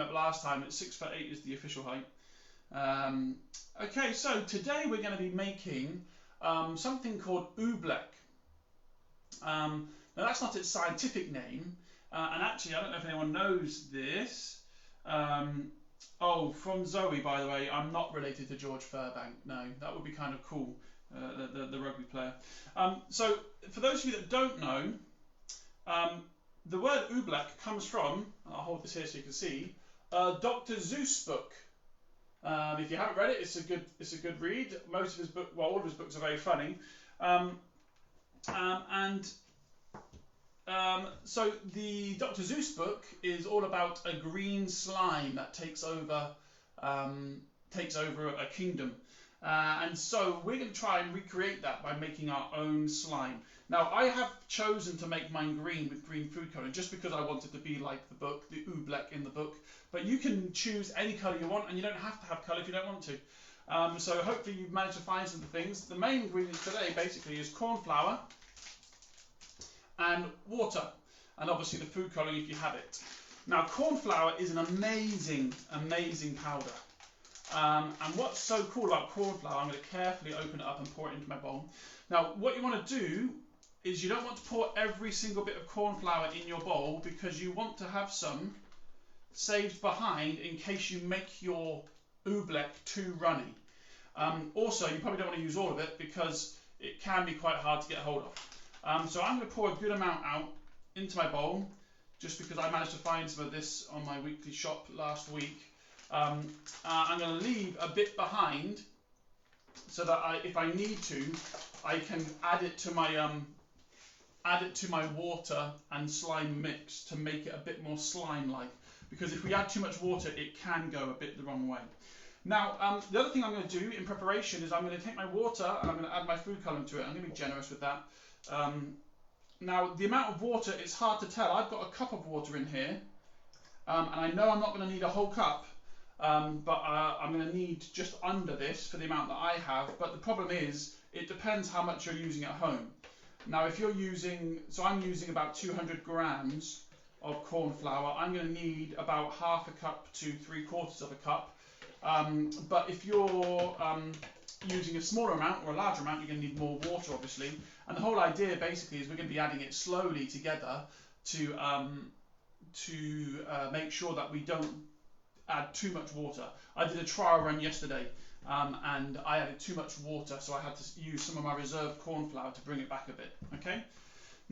came up last time. It's 6'8" is the official height. Okay, so today we're going to be making something called Oobleck. Now that's not its scientific name, and actually I don't know if anyone knows this. Oh, from Zoe, by the way, I'm not related to George Furbank. No, that would be kind of cool, the rugby player. So for those of you that don't know, the word Oobleck comes from, I'll hold this here so you can see, Dr. Seuss book. If you haven't read it, it's a good read. Most of his book, well, all of his books are very funny. So the Dr. Seuss book is all about a green slime that takes over a kingdom. And so we're going to try and recreate that by making our own slime. Now, I have chosen to make mine green with green food coloring just because I wanted to be like the book, the Oobleck in the book. But you can choose any colour you want, and you don't have to have colour if you don't want to. So hopefully you've managed to find some things. The main ingredients today basically is corn flour and water, and obviously the food colouring if you have it. Now, corn flour is an amazing, amazing powder. And what's so cool about corn flour, I'm going to carefully open it up and pour it into my bowl. Now, what you want to do is you don't want to pour every single bit of corn flour in your bowl, because you want to have some saved behind in case you make your Oobleck too runny. Also, you probably don't want to use all of it because it can be quite hard to get hold of. So I'm going to pour a good amount out into my bowl, just because I managed to find some of this on my weekly shop last week. I'm going to leave a bit behind so that if I need to, I can add it to my water and slime mix to make it a bit more slime-like. Because if we add too much water, it can go a bit the wrong way. Now, the other thing I'm going to do in preparation is I'm going to take my water and I'm going to add my food colouring to it. I'm going to be generous with that. Now, the amount of water, it's hard to tell. I've got a cup of water in here, and I know I'm not going to need a whole cup. But I'm going to need just under this for the amount that I have. But the problem is, it depends how much you're using at home. Now, if you're using, so I'm using about 200 grams of corn flour. I'm going to need about half a cup to 3/4 of a cup. But if you're using a smaller amount or a larger amount, you're going to need more water, obviously. And the whole idea, basically, is we're going to be adding it slowly together to make sure that we don't add too much water. I did a trial run yesterday, and I added too much water, so I had to use some of my reserved corn flour to bring it back a bit. Okay.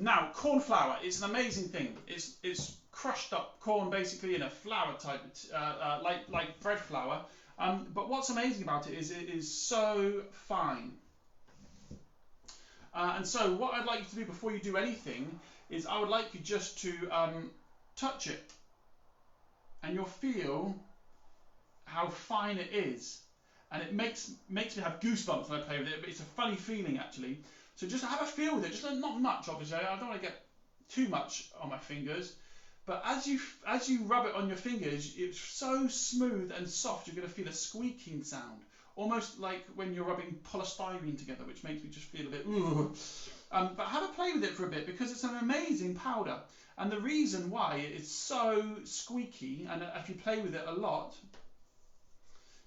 Now, corn flour, it's an amazing thing. It's crushed up corn basically in a flour type, like bread flour. But what's amazing about it is so fine. And so what I'd like you to do before you do anything is I would like you just to touch it, and you'll feel how fine it is, and it makes me have goosebumps when I play with it. But it's a funny feeling actually. So just have a feel with it. Just not much, obviously. I don't want to get too much on my fingers. But as you rub it on your fingers, it's so smooth and soft. You're going to feel a squeaking sound, almost like when you're rubbing polystyrene together, which makes me just feel a bit ooh. But have a play with it for a bit, because it's an amazing powder. And the reason why it's so squeaky, and if you play with it a lot,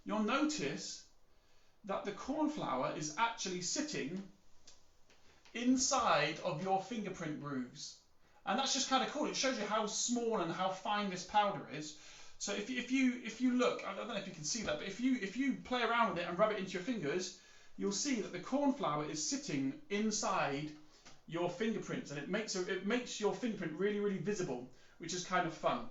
you'll notice that the corn flour is actually sitting inside of your fingerprint grooves. And that's just kind of cool. It shows you how small and how fine this powder is. So if you look, I don't know if you can see that, but if you play around with it and rub it into your fingers, you'll see that the corn flour is sitting inside your fingerprints, and it makes your fingerprint really, really visible, which is kind of fun.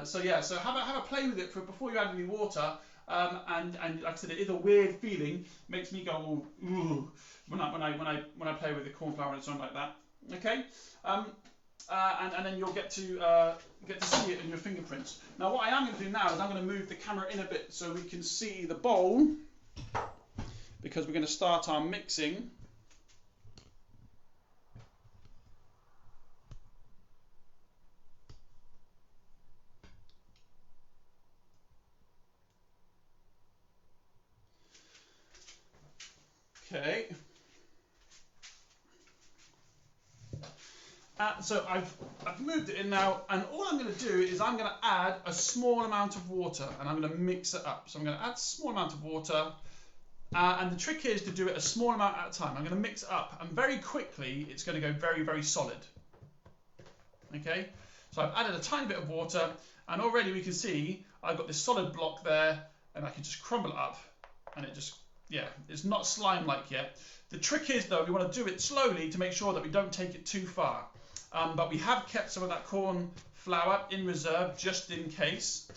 So have a play with it before you add any water. And like I said, it is a weird feeling. Makes me go ooh when I play with the corn flour and it's on like that. Okay, and then you'll get to see it in your fingerprints. Now, what I am going to do now is I'm going to move the camera in a bit so we can see the bowl, because we're going to start our mixing. Okay. So I've moved it in now, and all I'm going to do is I'm going to add a small amount of water, and I'm going to mix it up. So I'm going to add a small amount of water, and the trick is to do it a small amount at a time. I'm going to mix it up, and very quickly it's going to go very, very solid. Okay, so I've added a tiny bit of water, and already we can see I've got this solid block there, and I can just crumble it up, and it just, yeah, it's not slime-like yet. The trick is, though, we want to do it slowly to make sure that we don't take it too far. But we have kept some of that corn flour in reserve just in case.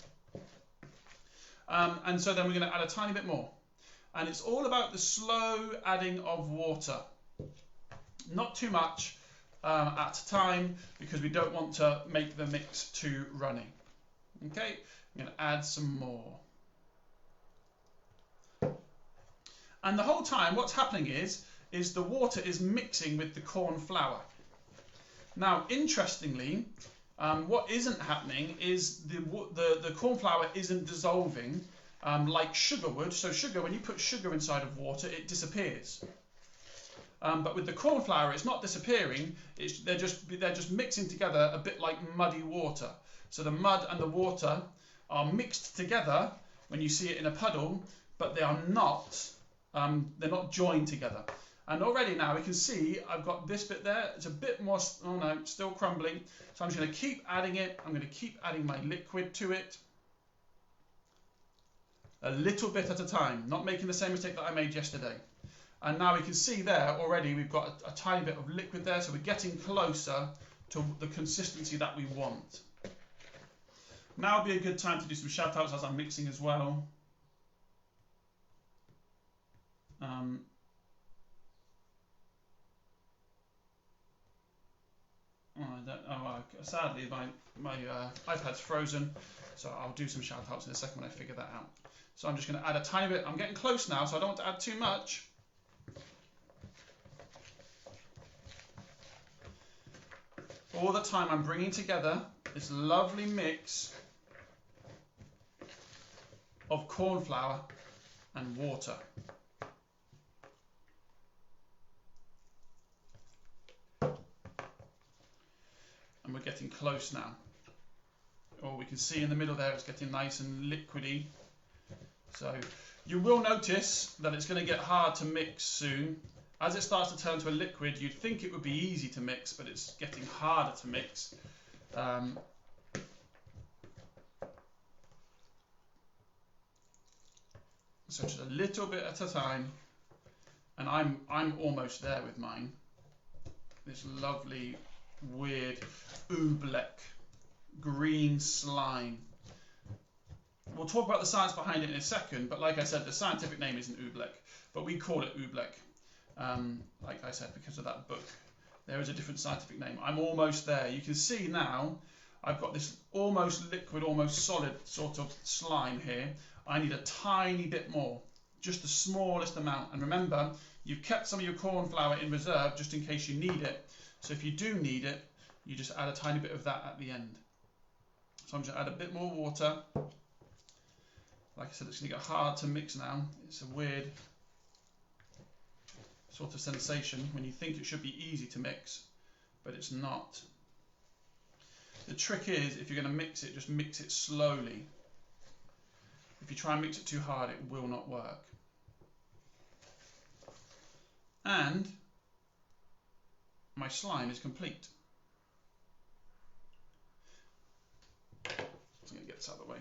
And so then we're going to add a tiny bit more. And it's all about the slow adding of water. Not too much at a time, because we don't want to make the mix too runny. Okay, I'm going to add some more. And the whole time what's happening is the water is mixing with the corn flour. Now, interestingly, what isn't happening is the corn flour isn't dissolving like sugar would. So sugar, when you put sugar inside of water, it disappears. But with the corn flour, it's not disappearing. They're just mixing together a bit like muddy water. So the mud and the water are mixed together when you see it in a puddle, but they are not. They're not joined together. And already now we can see I've got this bit there. It's a bit more, oh no, still crumbling. So I'm just going to keep adding it. I'm going to keep adding my liquid to it. A little bit at a time, not making the same mistake that I made yesterday. And now we can see there already we've got a tiny bit of liquid there. So we're getting closer to the consistency that we want. Now would be a good time to do some shout outs as I'm mixing as well. Sadly, my iPad's frozen, so I'll do some shout outs in a second when I figure that out. So I'm just going to add a tiny bit. I'm getting close now, so I don't want to add too much. All the time I'm bringing together this lovely mix of corn flour and water. And we're getting close now. Oh, we can see in the middle there it's getting nice and liquidy. So you will notice that it's going to get hard to mix soon. As it starts to turn to a liquid, you'd think it would be easy to mix, but it's getting harder to mix. So just a little bit at a time, and I'm almost there with mine. This lovely, weird Oobleck green slime. We'll talk about the science behind it in a second, but like I said, the scientific name isn't Oobleck, but we call it Oobleck. Like I said, because of that book. There is a different scientific name. I'm almost there. You can see now I've got this almost liquid, almost solid sort of slime here. I need a tiny bit more, just the smallest amount. And remember, you've kept some of your corn flour in reserve just in case you need it. So if you do need it, you just add a tiny bit of that at the end. So I'm just going to add a bit more water. Like I said, it's going to get hard to mix now. It's a weird sort of sensation when you think it should be easy to mix, but it's not. The trick is, if you're going to mix it, just mix it slowly. If you try and mix it too hard, it will not work. And my slime is complete. So I'm going to get this out of the way.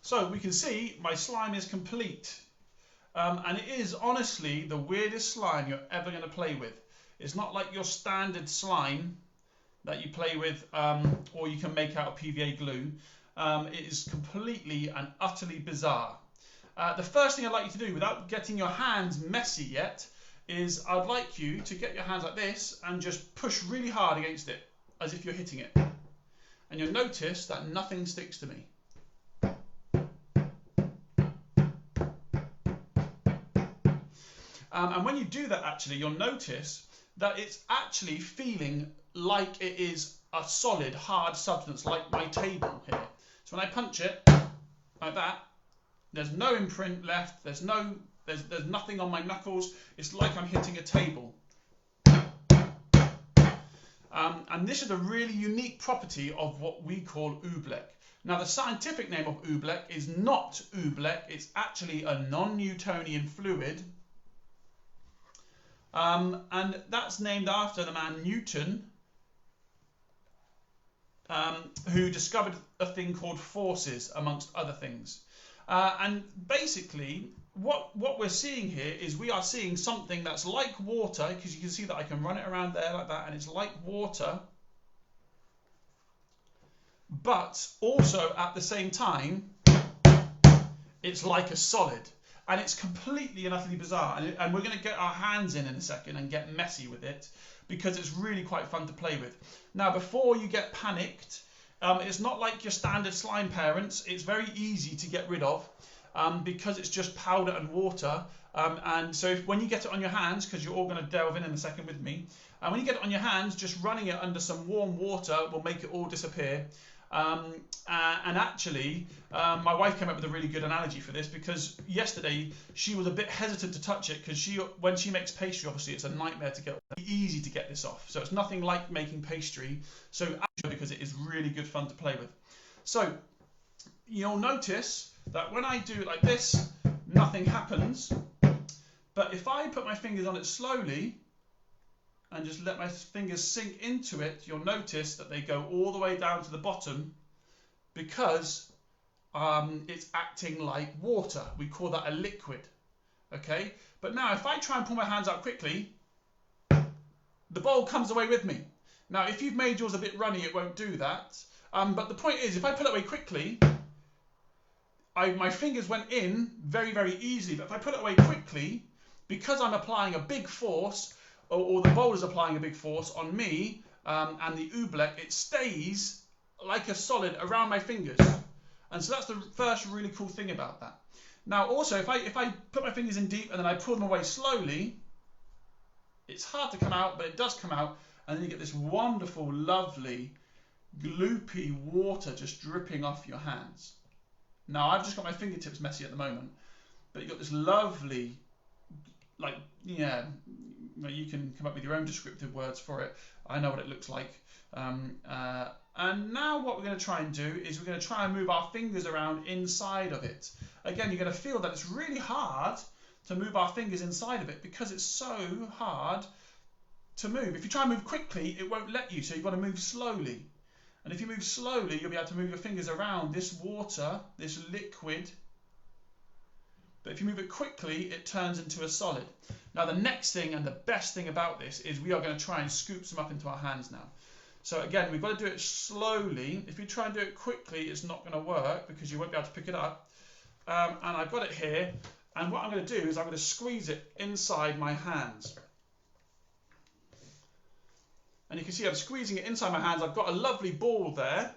So we can see my slime is complete. And it is honestly the weirdest slime you're ever going to play with. It's not like your standard slime that you play with or you can make out of PVA glue. It is completely and utterly bizarre. The first thing I'd like you to do, without getting your hands messy yet, is I'd like you to get your hands like this and just push really hard against it, as if you're hitting it. And you'll notice that nothing sticks to me. And when you do that, actually, you'll notice that it's actually feeling like it is a solid, hard substance, like my table here. So when I punch it like that, there's no imprint left. There's nothing on my knuckles. It's like I'm hitting a table. And this is a really unique property of what we call Oobleck. Now, the scientific name of Oobleck is not Oobleck, it's actually a non-Newtonian fluid. And that's named after the man Newton, who discovered a thing called forces, amongst other things. And basically, what we're seeing here is we are seeing something that's like water, because you can see that I can run it around there like that, and it's like water, but also at the same time, it's like a solid. And it's completely and utterly bizarre. And we're going to get our hands in a second and get messy with it, because it's really quite fun to play with. Now, before you get panicked, it's not like your standard slime parents. It's very easy to get rid of, because it's just powder and water. And so when you get it on your hands, because you're all going to delve in a second with me, and when you get it on your hands, just running it under some warm water will make it all disappear. And actually, my wife came up with a really good analogy for this, because yesterday she was a bit hesitant to touch it, because when she makes pastry, obviously it's a nightmare to get. It's easy to get this off, so it's nothing like making pastry. So actually, because it is really good fun to play with. So you'll notice that when I do it like this, nothing happens. But if I put my fingers on it slowly and just let my fingers sink into it, you'll notice that they go all the way down to the bottom, because it's acting like water. We call that a liquid. Okay? But now if I try and pull my hands out quickly, the bowl comes away with me. Now, if you've made yours a bit runny, it won't do that. But the point is, if I pull it away quickly, my fingers went in very, very easily. But if I put it away quickly, because I'm applying a big force, or the bowl is applying a big force on me and the Oobleck, it stays like a solid around my fingers. And so that's the first really cool thing about that. Now also, if I put my fingers in deep and then I pull them away slowly, it's hard to come out, but it does come out, and then you get this wonderful, lovely, gloopy water just dripping off your hands. Now, I've just got my fingertips messy at the moment, but you've got this lovely, like, yeah, you can come up with your own descriptive words for it. I know what it looks like. And now what we're going to try and do is we're going to try and move our fingers around inside of it. Again, you're going to feel that it's really hard to move our fingers inside of it, because it's so hard to move. If you try and move quickly, it won't let you, so you've got to move slowly. And if you move slowly, you'll be able to move your fingers around this water, this liquid. But if you move it quickly, it turns into a solid. Now, the next thing and the best thing about this is we are going to try and scoop some up into our hands now. So again, we've got to do it slowly. If you try and do it quickly, it's not going to work, because you won't be able to pick it up. And I've got it here. And what I'm going to do is I'm going to squeeze it inside my hands. And you can see I'm squeezing it inside my hands. I've got a lovely ball there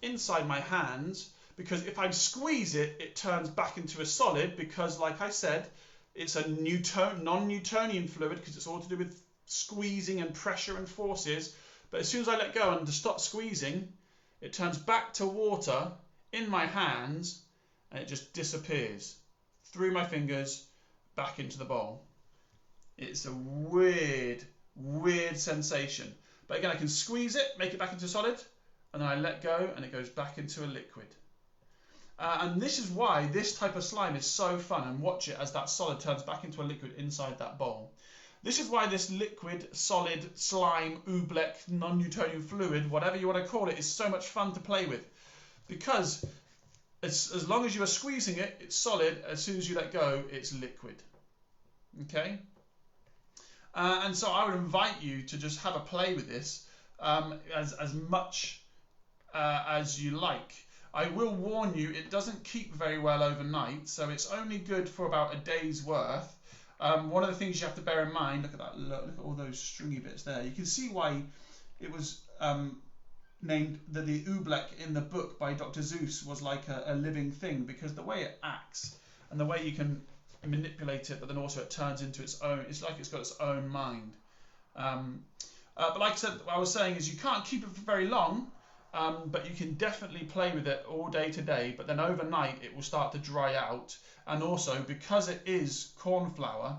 inside my hands, because if I squeeze it, it turns back into a solid, because like I said, it's a non-Newtonian fluid, because it's all to do with squeezing and pressure and forces. But as soon as I let go and stop squeezing, it turns back to water in my hands, and it just disappears through my fingers back into the bowl. It's a weird, weird sensation. But again, I can squeeze it, make it back into a solid, and then I let go and it goes back into a liquid. And this is why this type of slime is so fun, and watch it as that solid turns back into a liquid inside that bowl. This is why this liquid, solid, slime, Oobleck, non-Newtonian fluid, whatever you want to call it, is so much fun to play with. Because as long as you are squeezing it, it's solid. As soon as you let go, it's liquid. Okay? And so I would invite you to just have a play with this as much as you like. I will warn you, it doesn't keep very well overnight, so it's only good for about a day's worth. One of the things you have to bear in mind, look at that, look at all those stringy bits there. You can see why it was named the Oobleck in the book by Dr. Seuss was like a living thing, because the way it acts and the way you can manipulate it, but then also it turns into its own, it's like it's got its own mind. But like I said, what I was saying is you can't keep it for very long, but you can definitely play with it all day today, but then overnight it will start to dry out. And also, because it is corn flour,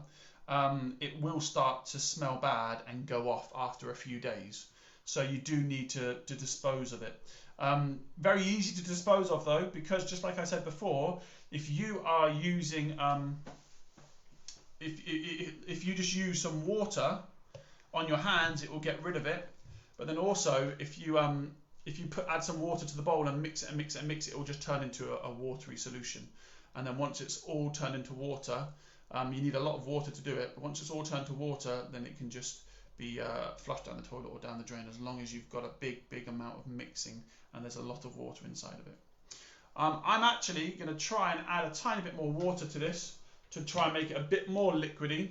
it will start to smell bad and go off after a few days. so you do need to dispose of it. Very easy to dispose of though, because just like I said before, if you are using if you just use some water on your hands, it will get rid of it. But then also if you add some water to the bowl and mix it and mix it and mix it, it will just turn into a watery solution. And then once it's all turned into water, you need a lot of water to do it, but once it's all turned to water, then it can just be flushed down the toilet or down the drain, as long as you've got a big amount of mixing and there's a lot of water inside of it. I'm actually going to try and add a tiny bit more water to this to try and make it a bit more liquidy.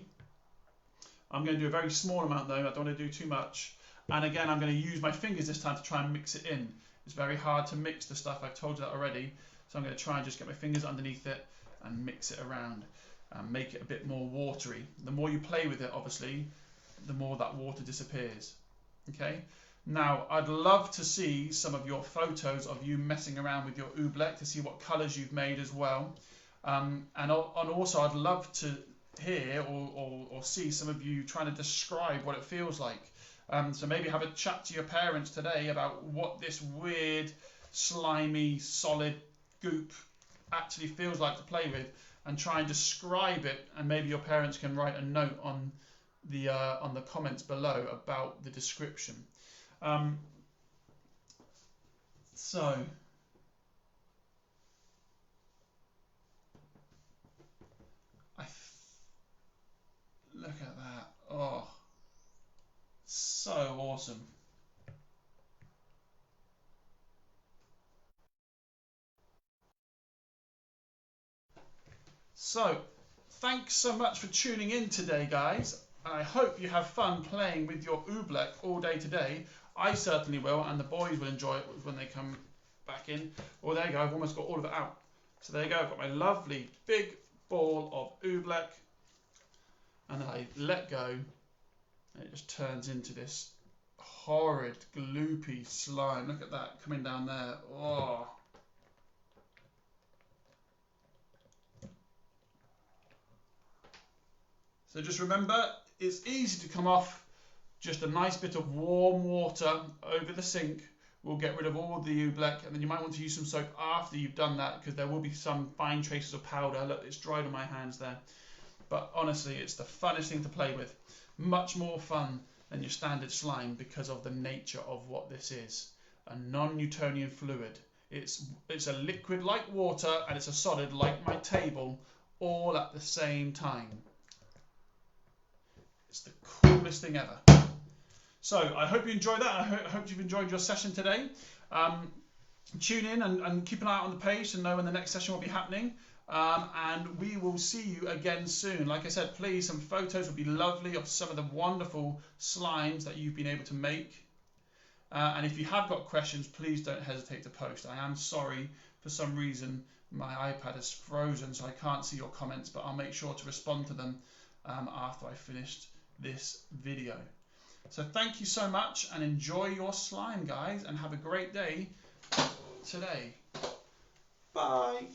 I'm going to do a very small amount though, I don't want to do too much. And again, I'm going to use my fingers this time to try and mix it in. It's very hard to mix the stuff, I've told you that already. So I'm going to try and just get my fingers underneath it and mix it around and make it a bit more watery. The more you play with it, obviously, the more that water disappears. Okay. Now, I'd love to see some of your photos of you messing around with your Oobleck to see what colours you've made as well. And also, I'd love to hear or see some of you trying to describe what it feels like. So maybe have a chat to your parents today about what this weird, slimy, solid goop actually feels like to play with, and try and describe it. And maybe your parents can write a note on the comments below about the description. So look at that. Oh, so awesome. So thanks so much for tuning in today, guys. I hope you have fun playing with your Oobleck all day today. I certainly will, and the boys will enjoy it when they come back in. Well, there you go, I've almost got all of it out. So there you go, I've got my lovely big ball of Oobleck, and then I let go, and it just turns into this horrid, gloopy slime. Look at that coming down there. Oh. So just remember, it's easy to come off. Just a nice bit of warm water over the sink will get rid of all the Oobleck, and then you might want to use some soap after you've done that, because there will be some fine traces of powder. Look, it's dried on my hands there. But honestly, it's the funnest thing to play with. Much more fun than your standard slime because of the nature of what this is. A non-Newtonian fluid. It's a liquid like water, and it's a solid like my table, all at the same time. It's the coolest thing ever. So I hope you enjoyed that. I hope you've enjoyed your session today. Tune in and keep an eye out on the page to know when the next session will be happening. And we will see you again soon. Like I said, please, some photos would be lovely of some of the wonderful slimes that you've been able to make. And if you have got questions, please don't hesitate to post. I am sorry, for some reason my iPad is frozen, so I can't see your comments, but I'll make sure to respond to them after I've finished this video. So thank you so much, and enjoy your slime, guys, and have a great day today. Bye.